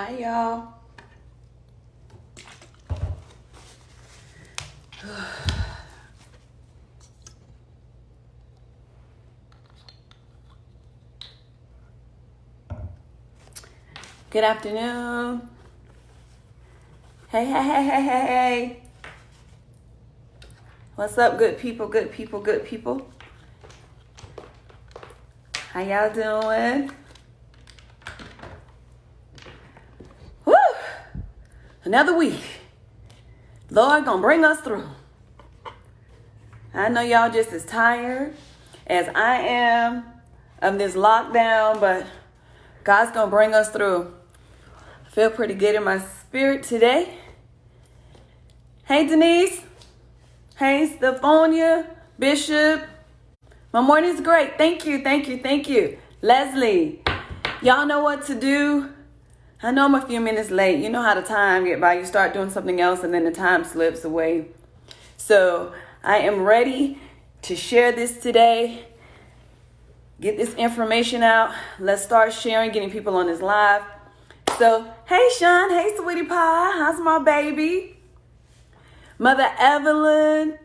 Hi, y'all. Good afternoon. Hey, hey, hey, hey, hey, hey. What's up, good people, good people, good people? How y'all doing? Woo! Another week. Lord gonna bring us through. I know y'all just as tired as I am of this lockdown, but God's gonna bring us through. I feel pretty good in my spirit today. Hey, Denise. Hey, Stephonia, Bishop. My morning's great. Thank you, thank you, thank you. Leslie, y'all know what to do. I know I'm a few minutes late. You know how the time get by. You start doing something else and then the time slips away. So I am ready to share this today. Get this information out. Let's start sharing, getting people on this live. So, hey, Sean. Hey, sweetie pie. How's my baby? Mother Evelyn.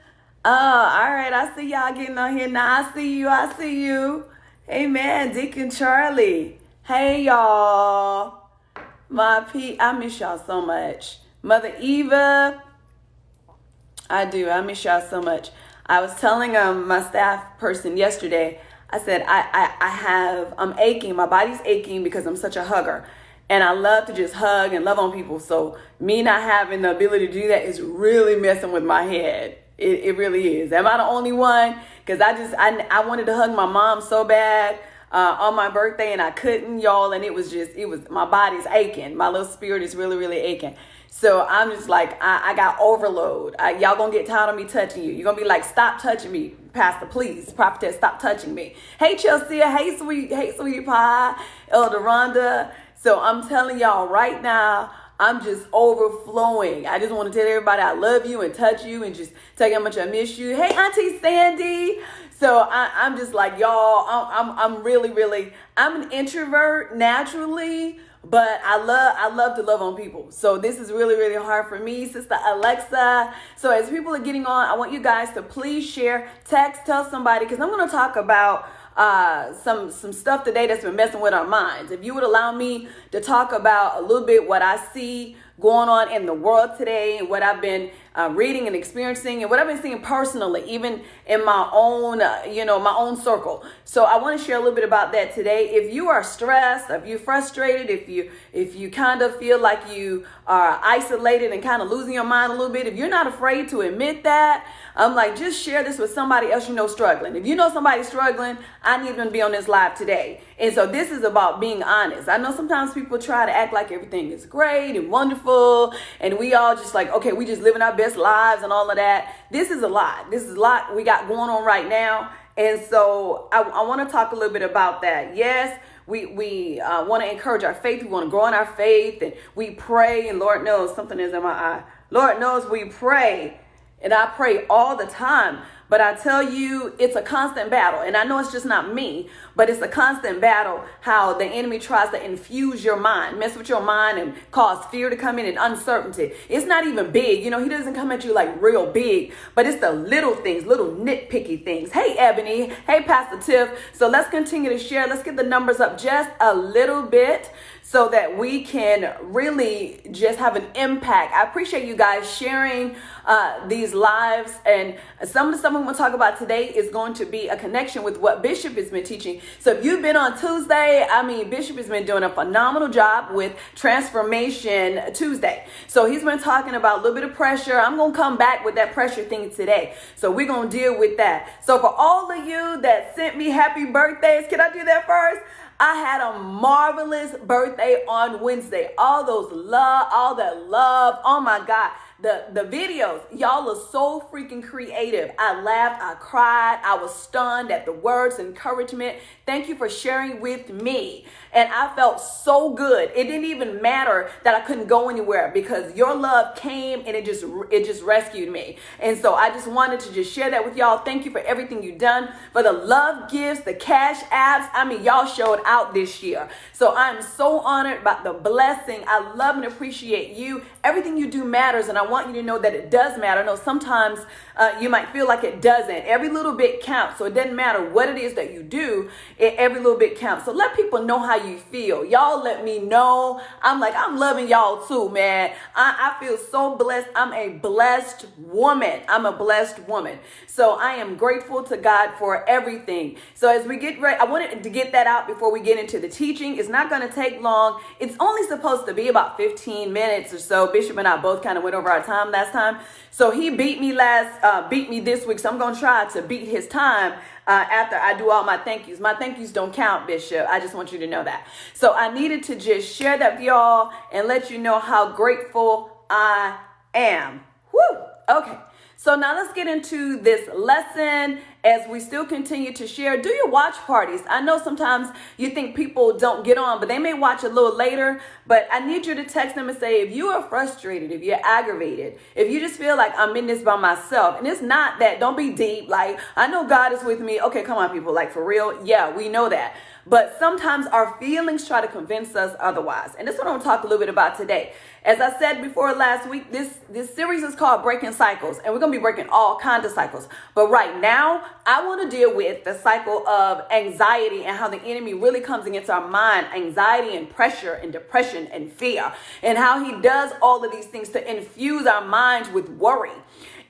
Oh, all right. I see y'all getting on here now. I see you. I see you. Amen. Deacon Charlie. Hey, y'all. I miss y'all so much. Mother Eva. I do. I miss y'all so much. I was telling my staff person yesterday, I said, I'm aching. My body's aching because I'm such a hugger. And I love to just hug and love on people. So me not having the ability to do that is really messing with my head. It really is. Am I the only one? Because I wanted to hug my mom so bad on my birthday and I couldn't, y'all. And it was my body's aching. My little spirit is really, really aching. So I'm just like, I got overload. Y'all gonna get tired of me touching you. You're gonna be like, stop touching me, Pastor, please. Prophetess, stop touching me. Hey, Chelsea. Hey, sweetie pie. Elder Rhonda. So I'm telling y'all right now, I'm just overflowing. I just want to tell everybody I love you and touch you and just tell you how much I miss you. Hey, Auntie Sandy. So I'm just like, y'all, I'm really, really, I'm an introvert naturally, but I love to love on people. So this is really, really hard for me, Sister Alexa. So as people are getting on, I want you guys to please share, text, tell somebody, because I'm going to talk about some stuff today that's been messing with our minds. If you would allow me to talk about a little bit what I see going on in the world today, and what I've been reading and experiencing, and what I've been seeing personally, even in my own, my own circle. So I want to share a little bit about that today. If you are stressed, if you're frustrated, if you kind of feel like you are isolated and kind of losing your mind a little bit, if you're not afraid to admit that, I'm like, just share this with somebody else you know struggling. If you know somebody struggling, I need them to be on this live today. And so this is about being honest. I know sometimes people try to act like everything is great and wonderful, and we all just like, okay, we just living our best lives and all of that. This is a lot. This is a lot we got going on right now. And so I want to talk a little bit about that. Yes, we want to encourage our faith. We want to grow in our faith, and we pray. And Lord knows something is in my eye. Lord knows we pray. And I pray all the time, but I tell you, it's a constant battle. And I know it's just not me, but it's a constant battle how the enemy tries to infuse your mind, mess with your mind and cause fear to come in and uncertainty. It's not even big. He doesn't come at you like real big, but it's the little things, little nitpicky things. Hey, Ebony. Hey, Pastor Tiff. So let's continue to share. Let's get the numbers up just a little bit so that we can really just have an impact. I appreciate you guys sharing these lives. And some of the stuff I'm going to talk about today is going to be a connection with what Bishop has been teaching. So if you've been on Tuesday, Bishop has been doing a phenomenal job with Transformation Tuesday. So he's been talking about a little bit of pressure. I'm going to come back with that pressure thing today. So we're going to deal with that. So for all of you that sent me happy birthdays, can I do that first? I had a marvelous birthday on Wednesday. All that love. Oh my God. the videos. Y'all are so freaking creative. I laughed, I cried, I was stunned at the words, encouragement. Thank you for sharing with me. And I felt so good. It didn't even matter that I couldn't go anywhere because your love came and it just rescued me. And so I just wanted to just share that with y'all. Thank you for everything you've done, for the love gifts, the cash apps. I mean, y'all showed out this year. So I'm so honored about the blessing. I love and appreciate you. Everything you do matters, and I want you to know that it does matter. I know sometimes you might feel like it doesn't. Every little bit counts. So it doesn't matter what it is that you do. Every little bit counts. So let people know how you feel. Y'all let me know. I'm loving y'all too, man. I feel so blessed. I'm a blessed woman. I'm a blessed woman. So I am grateful to God for everything. So as we get ready, I wanted to get that out before we get into the teaching. It's not going to take long. It's only supposed to be about 15 minutes or so. Bishop and I both kind of went over our time last time. So he beat me this week. So I'm going to try to beat his time after I do all my thank yous. My thank yous don't count, Bishop. I just want you to know that. So I needed to just share that with y'all and let you know how grateful I am. Woo! Okay. So now let's get into this lesson as we still continue to share. Do your watch parties. I know sometimes you think people don't get on, but they may watch a little later. But I need you to text them and say, if you are frustrated, if you're aggravated, if you just feel like I'm in this by myself, and it's not that, don't be deep. Like, I know God is with me. Okay, come on, people. Like, for real. Yeah, we know that. But sometimes our feelings try to convince us otherwise. And this is what I'm going to talk a little bit about today. As I said before last week, this series is called Breaking Cycles. And we're going to be breaking all kinds of cycles. But right now, I want to deal with the cycle of anxiety and how the enemy really comes against our mind. Anxiety and pressure and depression and fear. And how he does all of these things to infuse our minds with worry.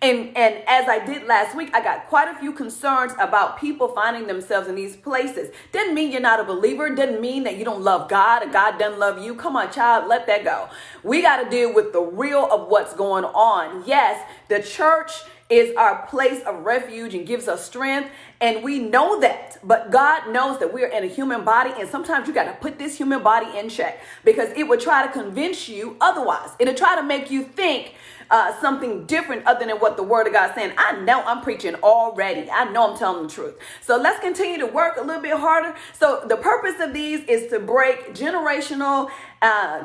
And as I did last week, I got quite a few concerns about people finding themselves in these places. Doesn't mean you're not a believer. Doesn't mean that you don't love God or God doesn't love you. Come on, child, let that go. We got to deal with the real of what's going on. Yes, the church is our place of refuge and gives us strength. And we know that, but God knows that we're in a human body. And sometimes you got to put this human body in check because it would try to convince you otherwise. It'll try to make you think something different other than what the word of God is saying. I know I'm preaching already. I know I'm telling the truth. So let's continue to work a little bit harder. So the purpose of these is to break generational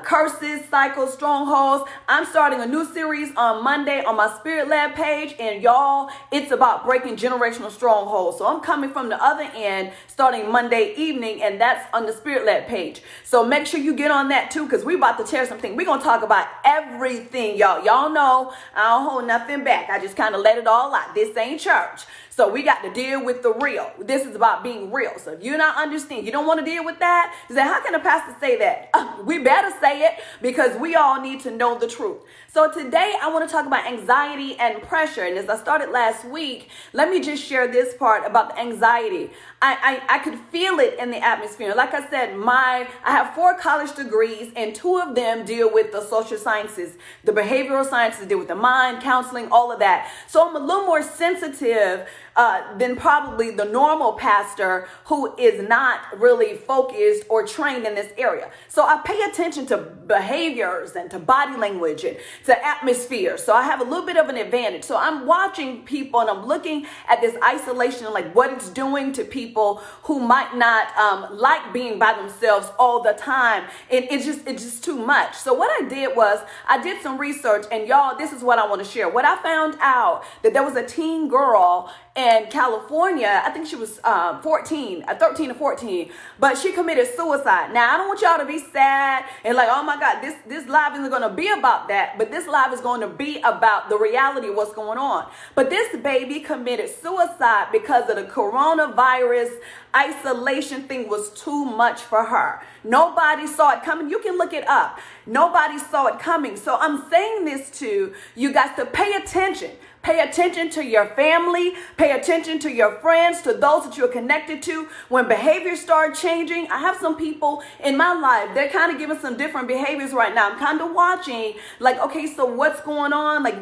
curses, cycles, strongholds. I'm starting a new series on Monday on my Spirit Lab page. And y'all, it's about breaking generational strongholds. So I'm coming from the other end starting Monday evening, and that's on the Spirit Lab page. So make sure you get on that too, because we're about to tear something. We're going to talk about everything, y'all. Y'all know I don't hold nothing back. I just kind of let it all out. This ain't church. So we got to deal with the real. This is about being real. So if you're not understanding, you don't want to deal with that, you say, how can a pastor say that? We better say it because we all need to know the truth. So today I want to talk about anxiety and pressure. And as I started last week, let me just share this part about the anxiety. I could feel it in the atmosphere. Like I said, I have 4 college degrees and 2 of them deal with the social sciences, the behavioral sciences, deal with the mind, counseling, all of that. So I'm a little more sensitive than probably the normal pastor who is not really focused or trained in this area. So I pay attention to behaviors and to body language and to atmosphere. So I have a little bit of an advantage. So I'm watching people and I'm looking at this isolation, like what it's doing to people who might not like being by themselves all the time. And it's just too much. So what I did was I did some research, and y'all, this is what I want to share. What I found out that there was a teen girl in California. I think she was 13 or 14, but she committed suicide. Now, I don't want y'all to be sad and like, oh my God, this live isn't going to be about that, but this live is going to be about the reality of what's going on. But this baby committed suicide because of the coronavirus isolation thing was too much for her. Nobody saw it coming. You can look it up. Nobody saw it coming. So I'm saying this to you guys to pay attention. Pay attention to your family. Pay attention to your friends, to those that you're connected to. When behaviors start changing, I have some people in my life, they're kind of giving some different behaviors right now. I'm kind of watching, like, okay, so what's going on? Like,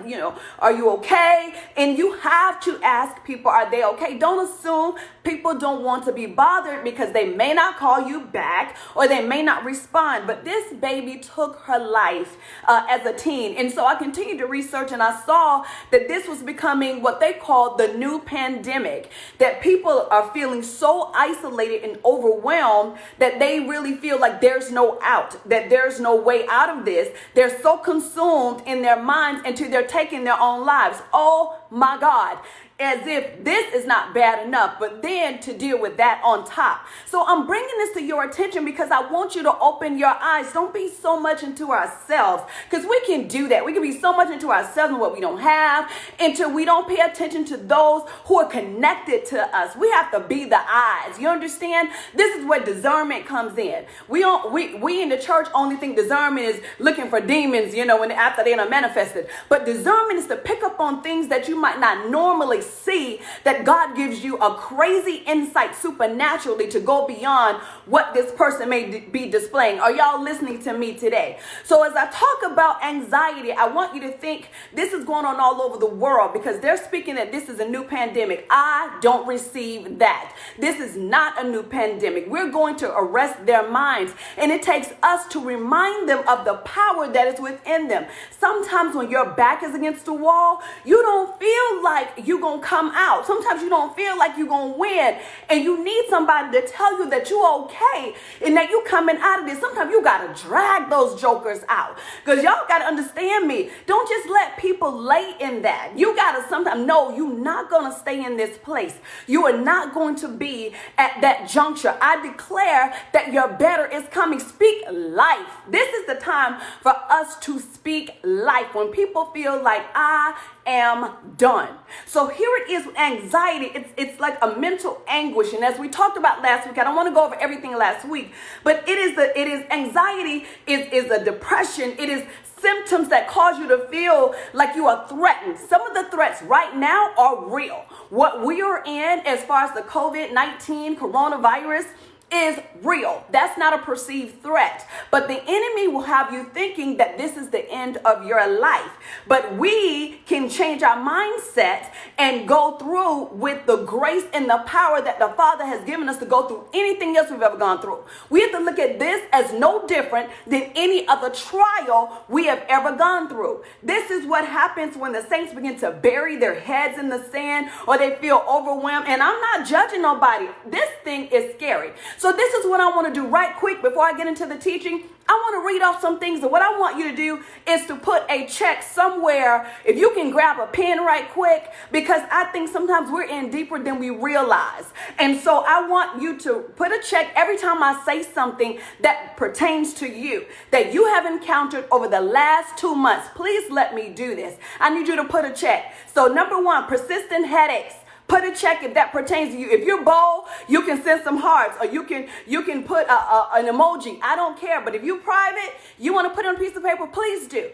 are you okay? And you have to ask people, are they okay? Don't assume. People don't want to be bothered because they may not call you back or they may not respond. But this baby took her life as a teen. And so I continued to research and I saw that this was becoming what they call the new pandemic, that people are feeling so isolated and overwhelmed that they really feel like there's no out, that there's no way out of this. They're so consumed in their minds until they're taking their own lives. Oh my God. As if this is not bad enough, but then to deal with that on top. So I'm bringing this to your attention because I want you to open your eyes. Don't be so much into ourselves, because we can do that. We can be so much into ourselves and what we don't have until we don't pay attention to those who are connected to us. We have to be the eyes. You understand? This is where discernment comes in. We in the church only think discernment is looking for demons, when after they are manifested. But discernment is to pick up on things that you might not normally see, that God gives you a crazy insight supernaturally to go beyond what this person may be displaying. Are y'all listening to me today? So as I talk about anxiety, I want you to think this is going on all over the world because they're speaking that this is a new pandemic. I don't receive that. This is not a new pandemic. We're going to arrest their minds, and it takes us to remind them of the power that is within them. Sometimes when your back is against the wall, you don't feel like you're going to come out. Sometimes you don't feel like you're going to win, and you need somebody to tell you that you're okay and that you're coming out of this. Sometimes you got to drag those jokers out, because y'all got to understand me. Don't just let people lay in that. You got to sometimes know you're not going to stay in this place. You are not going to be at that juncture. I declare that your better is coming. Speak life. This is the time for us to speak life when people feel like I am done. So here it is with anxiety. It's like a mental anguish. And as we talked about last week, I don't want to go over everything last week, but it is anxiety is a depression. It is symptoms that cause you to feel like you are threatened. Some of the threats right now are real. What we are in as far as the COVID-19 coronavirus is real. That's not a perceived threat. But the enemy will have you thinking that this is the end of your life. But we can change our mindset and go through with the grace and the power that the Father has given us to go through anything else we've ever gone through. We have to look at this as no different than any other trial we have ever gone through. This is what happens when the saints begin to bury their heads in the sand or they feel overwhelmed. And I'm not judging nobody. This thing is scary. So this is what I want to do right quick before I get into the teaching. I want to read off some things, and what I want you to do is to put a check somewhere. If you can grab a pen right quick, because I think sometimes we're in deeper than we realize. And so I want you to put a check every time I say something that pertains to you, that you have encountered over the last 2 months. Please let me do this. I need you to put a check. So number 1, persistent headaches. Put a check if that pertains to you. If you're bold, you can send some hearts, or you can put an emoji. I don't care. But if you're private, you want to put it on a piece of paper, please do.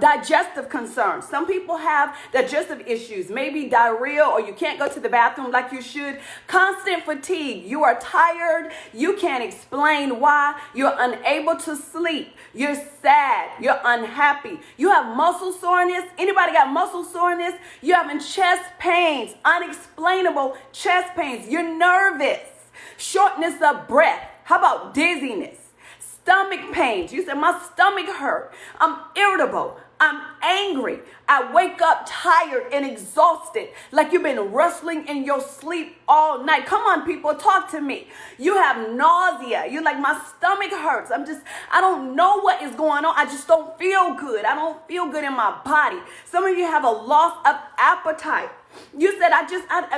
Digestive concerns. Some people have digestive issues, maybe diarrhea, or you can't go to the bathroom like you should. Constant fatigue. You are tired. You can't explain why. You're unable to sleep. You're sad. You're unhappy. You have muscle soreness. Anybody got muscle soreness? You're having chest pains, unexplainable chest pains. You're nervous. Shortness of breath. How about dizziness? Stomach pains. You said, my stomach hurt. I'm irritable. I'm angry. I wake up tired and exhausted, like you've been wrestling in your sleep all night. Come on, people, talk to me. You have nausea. You're like, my stomach hurts. I don't know what is going on. I just don't feel good. I don't feel good in my body. Some of you have a loss of appetite. You said,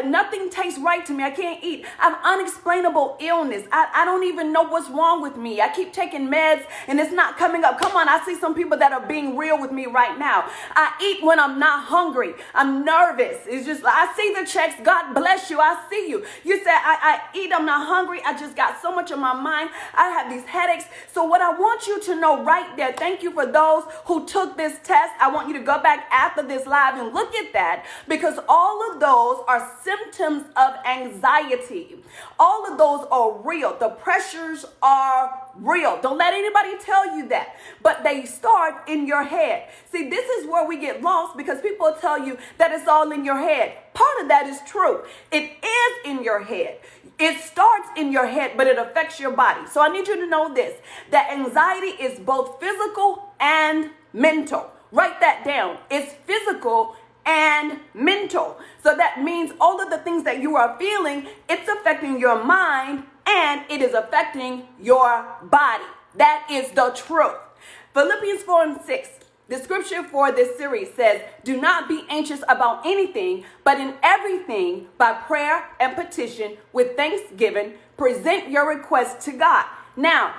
nothing tastes right to me. I can't eat. I have unexplainable illness. I don't even know what's wrong with me. I keep taking meds and it's not coming up. Come on, I see some people that are being real with me right now. I eat when I'm not hungry. I'm nervous. It's just, I see the checks. God bless you. I see you. You said, I eat, I'm not hungry. I just got so much on my mind. I have these headaches. So what I want you to know right there, thank you for those who took this test. I want you to go back after this live and look at that, because all of those are symptoms of anxiety. All of those are real. The pressures are real. Don't let anybody tell you that. But they start in your head. See, this is where we get lost, because people tell you that it's all in your head. Part of that is true. It is in your head. It starts in your head, but it affects your body. So I need you to know this, that anxiety is both physical and mental. Write that down. It's physical and mental. So that means all of the things that you are feeling, it's affecting your mind and it is affecting your body. That is the truth. Philippians 4:6. The scripture for this series says, do not be anxious about anything, but in everything, by prayer and petition, with thanksgiving, present your requests to God. Now,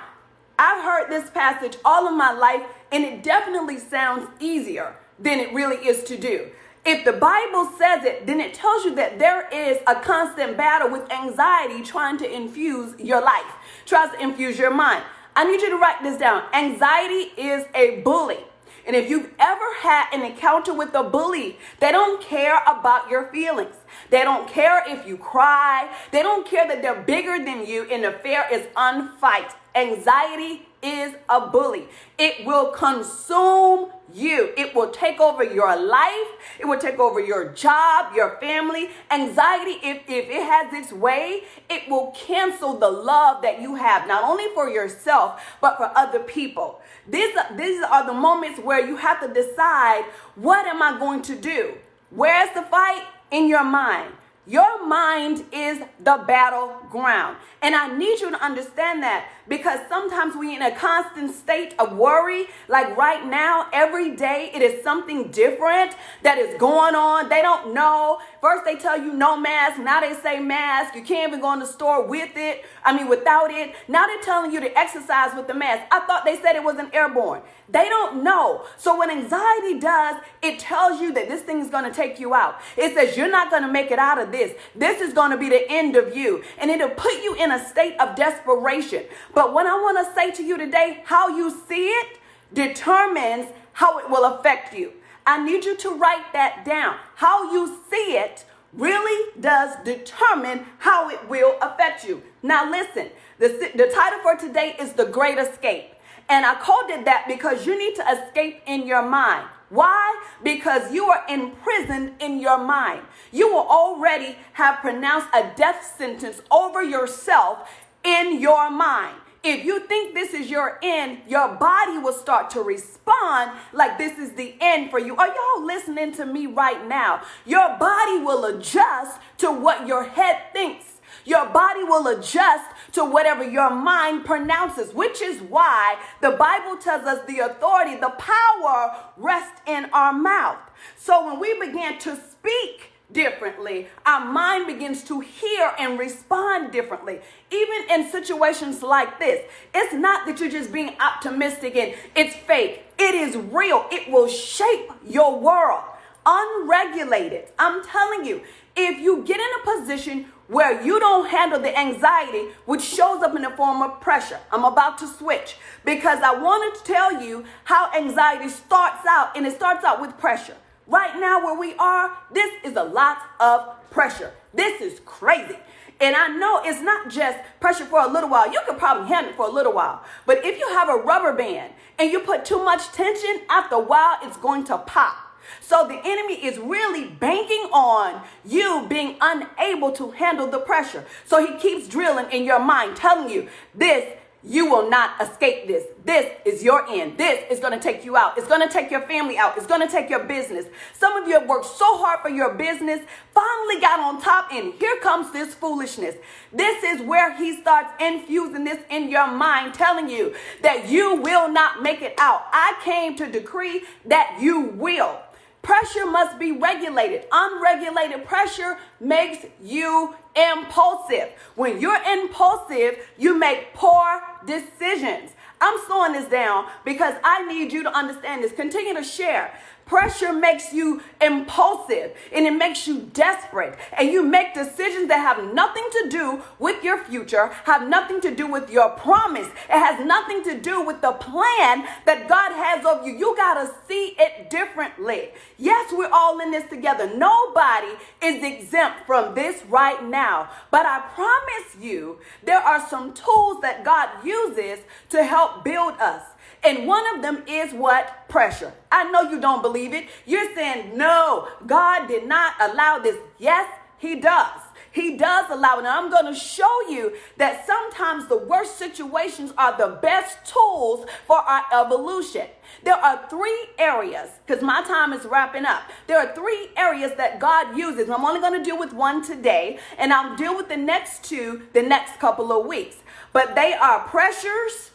I've heard this passage all of my life, and it definitely sounds easier than it really is to do. If the Bible says it, then it tells you that there is a constant battle with anxiety trying to infuse your life, tries to infuse your mind. I need you to write this down. Anxiety is a bully. And if you've ever had an encounter with a bully, they don't care about your feelings. They don't care if you cry. They don't care that they're bigger than you and the fear is unfight. Anxiety is a bully. It will consume you. It will take over your life. It will take over your job, your family. Anxiety, if it has its way, it will cancel the love that you have, not only for yourself, but for other people. These are the moments where you have to decide, what am I going to do? Where's the fight? In your mind. Your mind is the battleground. And I need you to understand that, because sometimes we're in a constant state of worry. Like right now, every day, it is something different that is going on. They don't know. First they tell you no mask. Now they say mask. You can't even go in the store without it. Now they're telling you to exercise with the mask. I thought they said it wasn't airborne. They don't know. So what anxiety does, it tells you that this thing is going to take you out. It says you're not going to make it out of this. This is going to be the end of you. And it'll put you in a state of desperation. But what I want to say to you today, how you see it determines how it will affect you. I need you to write that down. How you see it really does determine how it will affect you. Now listen, the title for today is The Great Escape. And I called it that because you need to escape in your mind. Why? Because you are imprisoned in your mind. You will already have pronounced a death sentence over yourself in your mind. If you think this is your end, your body will start to respond like this is the end for you. Are y'all listening to me right now? Your body will adjust to what your head thinks. Your body will adjust to whatever your mind pronounces, which is why the Bible tells us the authority, the power rests in our mouth. So when we begin to speak differently, our mind begins to hear and respond differently. Even in situations like this, it's not that you're just being optimistic and it's fake. It is real. It will shape your world. Unregulated. I'm telling you, if you get in a position where you don't handle the anxiety, which shows up in the form of pressure. I'm about to switch because I wanted to tell you how anxiety starts out, and it starts out with pressure. Right now where we are, this is a lot of pressure. This is crazy. And I know it's not just pressure for a little while. You could probably handle it for a little while. But if you have a rubber band and you put too much tension, after a while, it's going to pop. So the enemy is really banking on you being unable to handle the pressure. So he keeps drilling in your mind, telling you this, you will not escape this. This is your end. This is going to take you out. It's going to take your family out. It's going to take your business. Some of you have worked so hard for your business, finally got on top, and here comes this foolishness. This is where he starts infusing this in your mind, telling you that you will not make it out. I came to decree that you will. Pressure must be regulated. Unregulated pressure makes you impulsive. When you're impulsive, you make poor decisions. I'm slowing this down because I need you to understand this. Continue to share. Pressure makes you impulsive and it makes you desperate, and you make decisions that have nothing to do with your future, have nothing to do with your promise. It has nothing to do with the plan that God has of you. You got to see it differently. Yes, we're all in this together. Nobody is exempt from this right now. But I promise you, there are some tools that God uses to help build us. And one of them is what? Pressure. I know you don't believe it. You're saying, no, God did not allow this. Yes, he does. He does allow it. And I'm going to show you that sometimes the worst situations are the best tools for our evolution. There are 3 areas, because my time is wrapping up. There are 3 areas that God uses. And I'm only going to deal with one today, and I'll deal with the next 2 the next couple of weeks. But they are pressures,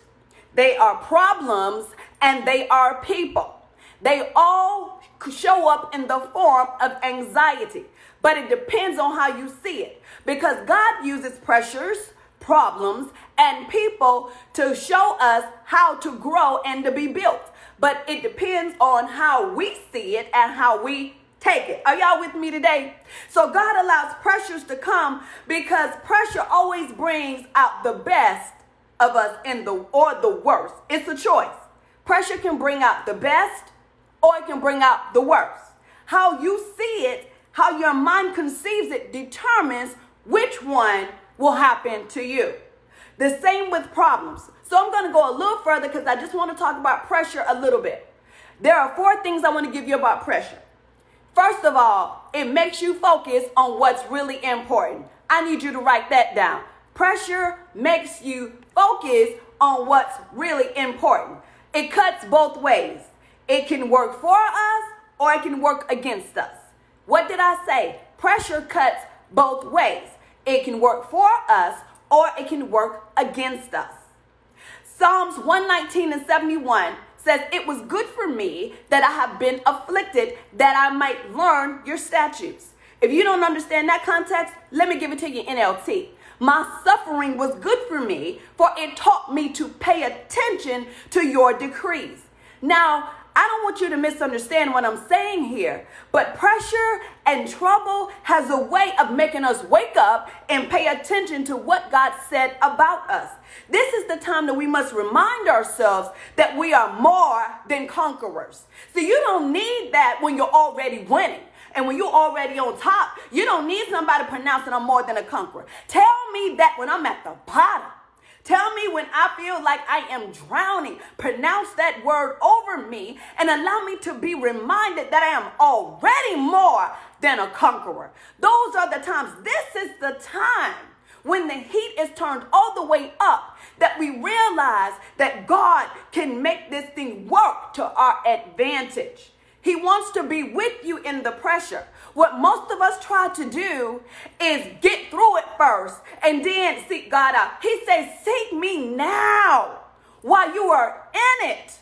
they are problems, and they are people. They all show up in the form of anxiety, but it depends on how you see it, because God uses pressures, problems, and people to show us how to grow and to be built. But it depends on how we see it and how we take it. Are y'all with me today? So God allows pressures to come because pressure always brings out the best of us or the worst. It's a choice. Pressure can bring out the best or it can bring out the worst. How you see it, how your mind conceives it, determines which one will happen to you. The same with problems. So I'm going to go a little further because I just want to talk about pressure a little bit. There are 4 things I want to give you about pressure. First of all, it makes you focus on what's really important. I need you to write that down. Pressure makes you focus on what's really important. It cuts both ways. It can work for us or it can work against us. What did I say? Pressure cuts both ways. It can work for us or it can work against us. Psalms 119:71 says, "It was good for me that I have been afflicted, that I might learn your statutes." If you don't understand that context, let me give it to you in NLT. My suffering was good for me, for it taught me to pay attention to your decrees. Now, I don't want you to misunderstand what I'm saying here, but pressure and trouble has a way of making us wake up and pay attention to what God said about us. This is the time that we must remind ourselves that we are more than conquerors. So you don't need that when you're already winning. And when you're already on top, you don't need somebody pronouncing I'm more than a conqueror. Tell me that when I'm at the bottom. Tell me when I feel like I am drowning. Pronounce that word over me and allow me to be reminded that I am already more than a conqueror. Those are the times. This is the time when the heat is turned all the way up that we realize that God can make this thing work to our advantage. He wants to be with you in the pressure. What most of us try to do is get through it first and then seek God out. He says, seek me now while you are in it.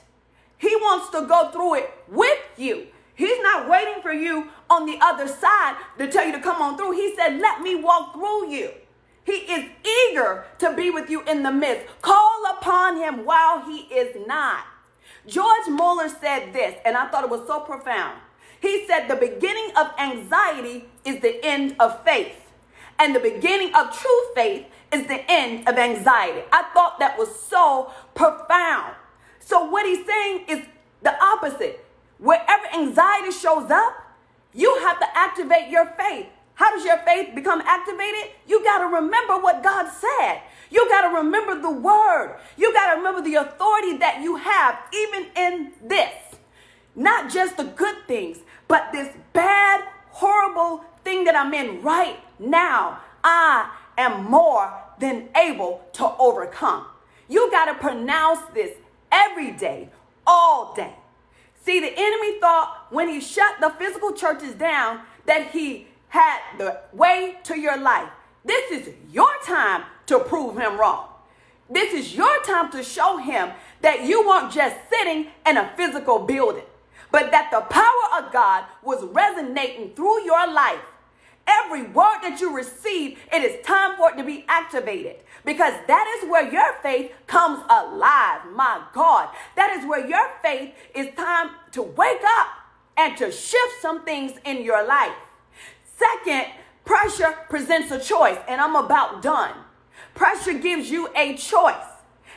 He wants to go through it with you. He's not waiting for you on the other side to tell you to come on through. He said, let me walk through you. He is eager to be with you in the midst. Call upon him while he is not. George Mueller said this, and I thought it was so profound. He said, the beginning of anxiety is the end of faith, and the beginning of true faith is the end of anxiety. I thought that was so profound. So what he's saying is the opposite. Wherever anxiety shows up, you have to activate your faith. How does your faith become activated? You got to remember what God said. You got to remember the word. You got to remember the authority that you have, even in this. Not just the good things, but this bad, horrible thing that I'm in right now. I am more than able to overcome. You got to pronounce this every day, all day. See, the enemy thought when he shut the physical churches down that he had the way to your life. This is your time to prove him wrong. This is your time to show him that you weren't just sitting in a physical building, but that the power of God was resonating through your life. Every word that you receive, it is time for it to be activated, because that is where your faith comes alive. My God, that is where your faith is time to wake up and to shift some things in your life. Second, pressure presents a choice, and I'm about done. Pressure gives you a choice.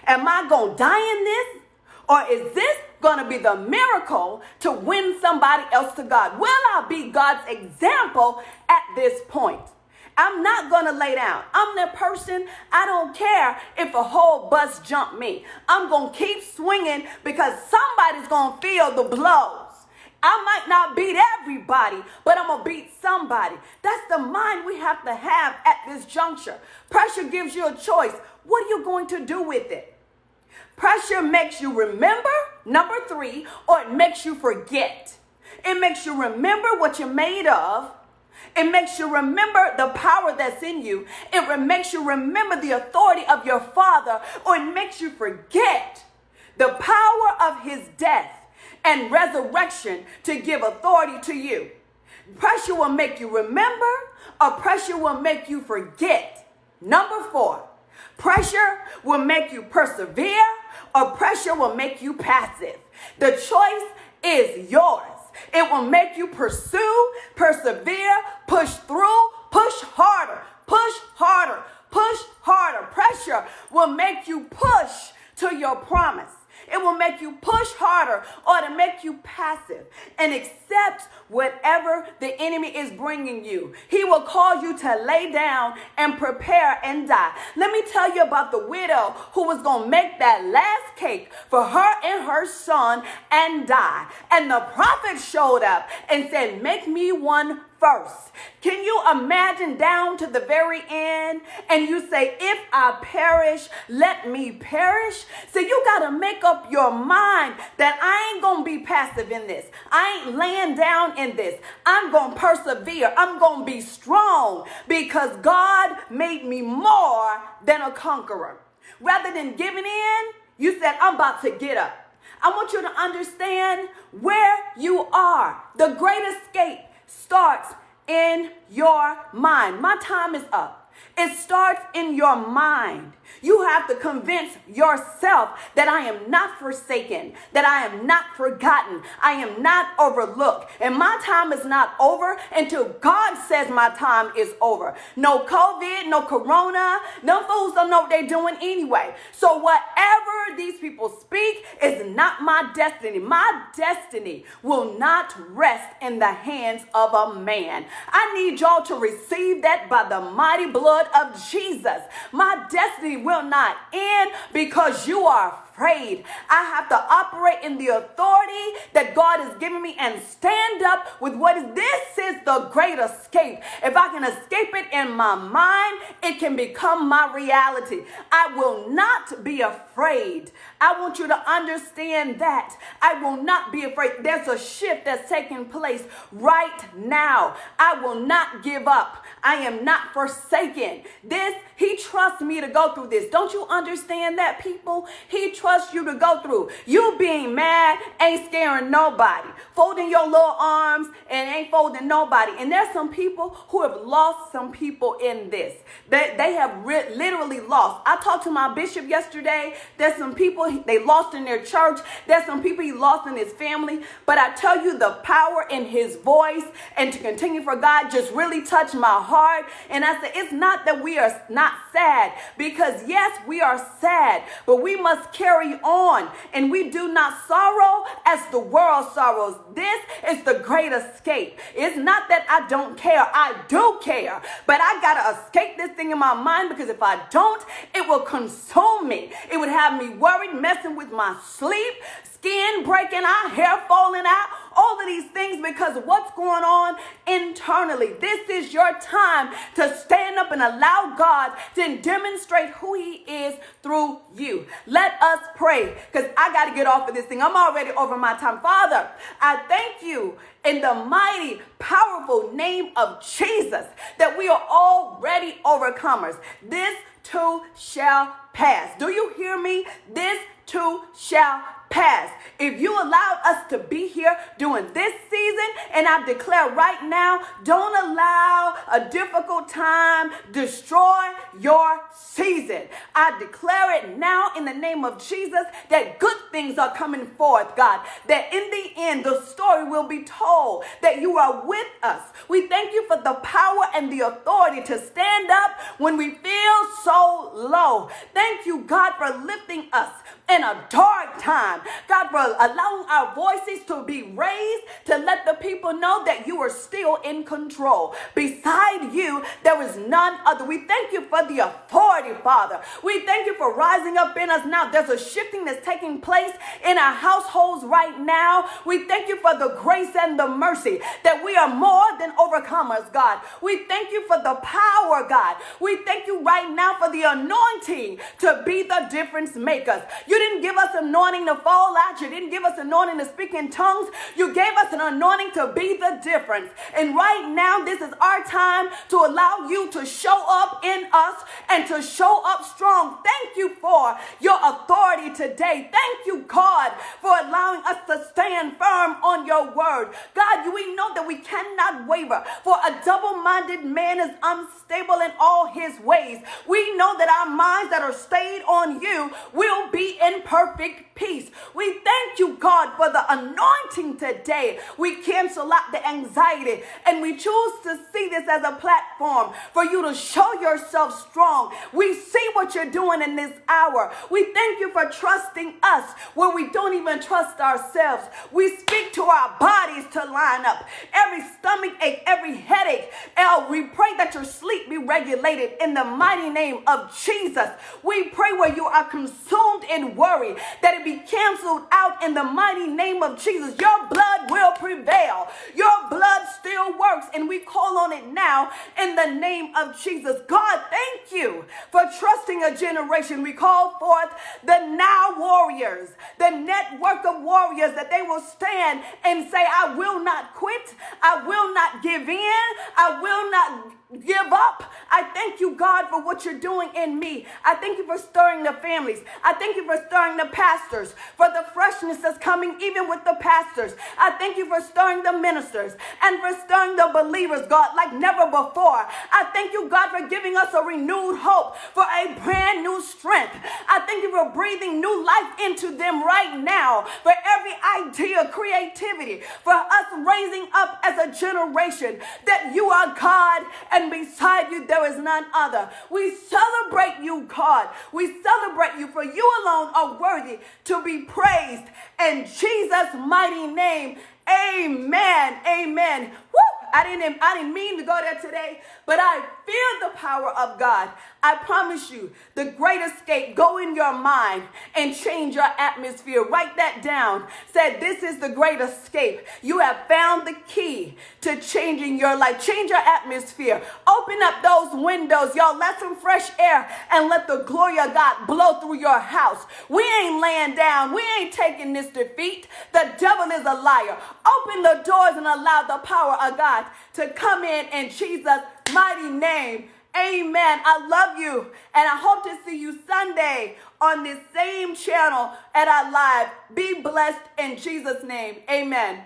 Am I going to die in this? Or is this going to be the miracle to win somebody else to God? Will I be God's example at this point? I'm not going to lay down. I'm that person. I don't care if a whole bus jump me. I'm going to keep swinging, because somebody's going to feel the blows. I might not beat everybody, but I'm going to beat somebody. That's the mind we have to have at this juncture. Pressure gives you a choice. What are you going to do with it? Pressure makes you remember, number 3, or it makes you forget. It makes you remember what you're made of. It makes you remember the power that's in you. It makes you remember the authority of your Father, or it makes you forget the power of his death and resurrection to give authority to you. Pressure will make you remember, or pressure will make you forget. Number 4, pressure will make you persevere, or pressure will make you passive. The choice is yours. It will make you pursue, persevere, push through, push harder, push harder, push harder. Pressure will make you push to your promise. It will make you push harder, or to make you passive and accept whatever the enemy is bringing you. He will call you to lay down and prepare and die. Let me tell you about the widow who was going to make that last cake for her and her son and die. And the prophet showed up and said, make me one first. Can you imagine down to the very end? And you say, if I perish, let me perish. So you got to make up your mind that I ain't going to be passive in this. I ain't laying down in this. I'm going to persevere. I'm going to be strong, because God made me more than a conqueror. Rather than giving in, you said, I'm about to get up. I want you to understand where you are. The great escape starts in your mind. My time is up. It starts in your mind. You have to convince yourself that I am not forsaken, that I am not forgotten, I am not overlooked. And my time is not over until God says my time is over. No COVID, no corona, no fools don't know what they're doing anyway. So whatever these people speak is not my destiny. My destiny will not rest in the hands of a man. I need y'all to receive that by the mighty blood of Jesus. My destiny will not end because you are afraid. I have to operate in the authority that God has given me and stand up with what is. This is the great escape. If I can escape it in my mind, it can become my reality. I will not be afraid. I want you to understand that. I will not be afraid. There's a shift that's taking place right now. I will not give up. I am not forsaken. He trusts me to go through this. Don't you understand that, people? He trusts you to go through. You being mad ain't scaring nobody. Folding your little arms and ain't folding nobody. And there's some people who have lost some people in this. They have literally lost. I talked to my bishop yesterday. There's some people they lost in their church. There's some people he lost in his family. But I tell you, the power in his voice and to continue for God just really touched my heart. And I said, it's not that we are not sad, because yes, we are sad, but we must carry on, and we do not sorrow as the world sorrows. This is the great escape. It's not that I don't care. I do care, but I gotta escape this thing in my mind, because if I don't, it will consume me. It would have me worried, messing with my sleep, skin breaking out, hair falling out, all of these things because of what's going on internally. This is your time to stand up and allow God to demonstrate who he is through you. Let us pray, because I got to get off of this thing. I'm already over my time. Father, I thank you in the mighty, powerful name of Jesus that we are already overcomers. This too shall pass. Do you hear me? This too shall pass. If you allowed us to be here during this season, and I declare right now, don't allow a difficult time destroy your season. I declare it now in the name of Jesus that good things are coming forth, God, that in the end the story will be told that you are with us. We thank you for the power and the authority to stand up when we feel so low. Thank you, God, for lifting us in a dark time. God, for allowing our voices to be raised to let the people know that you are still in control. Beside you, there is none other. We thank you for the authority, Father. We thank you for rising up in us now. There's a shifting that's taking place in our households right now. We thank you for the grace and the mercy that we are more than overcomers, God. We thank you for the power, God. We thank you right now for the anointing to be the difference makers. You didn't give us anointing to fall out. You didn't give us anointing to speak in tongues. You gave us an anointing to be the difference. And right now, this is our time to allow you to show up in us and to show up strong. Thank you for your authority today. Thank you, God, for allowing us to stand firm on your word. God, we know that we cannot waver, for a double-minded man is unstable in all his ways. We know that our minds that are stayed on you will be in perfect peace. We thank you, God, for the anointing today. We cancel out the anxiety, and we choose to see this as a platform for you to show yourself strong. We see what you're doing in this hour. We thank you for trusting us where we don't even trust ourselves. We speak to our bodies to line up. Every stomach ache, every headache, we pray that your sleep be regulated in the mighty name of Jesus. We pray where you are consumed in worry, that it be canceled out in the mighty name of Jesus. Your blood will prevail. Your blood still works, and we call on it now in the name of Jesus. God, thank you for trusting a generation. We call forth the now warriors, the network of warriors, that they will stand and say, I will not quit. I will not give in. I will not give up. I thank you, God, for what you're doing in me. I thank you for stirring the families. I thank you for stirring the pastors, for the freshness that's coming even with the pastors. I thank you for stirring the ministers and for stirring the believers, God, like never before. I thank you, God, for giving us a renewed hope, for a brand new strength. I thank you for breathing new life into them right now, for every idea, creativity, for us raising up as a generation that you are God, and beside you there is none other. We celebrate you, God. We celebrate you, for you alone are worthy to be praised. In Jesus' mighty name, amen. Amen. Woo! I didn't mean to go there today, but I feel the power of God. I promise you, the great escape, go in your mind and change your atmosphere. Write that down. Said, this is the great escape. You have found the key to changing your life. Change your atmosphere. Open up those windows, y'all. Let some fresh air and let the glory of God blow through your house. We ain't laying down. We ain't taking this defeat. The devil is a liar. Open the doors and allow the power of God to come in Jesus' mighty name. Amen. I love you, and I hope to see you Sunday on this same channel at our live. Be blessed in Jesus' name. Amen.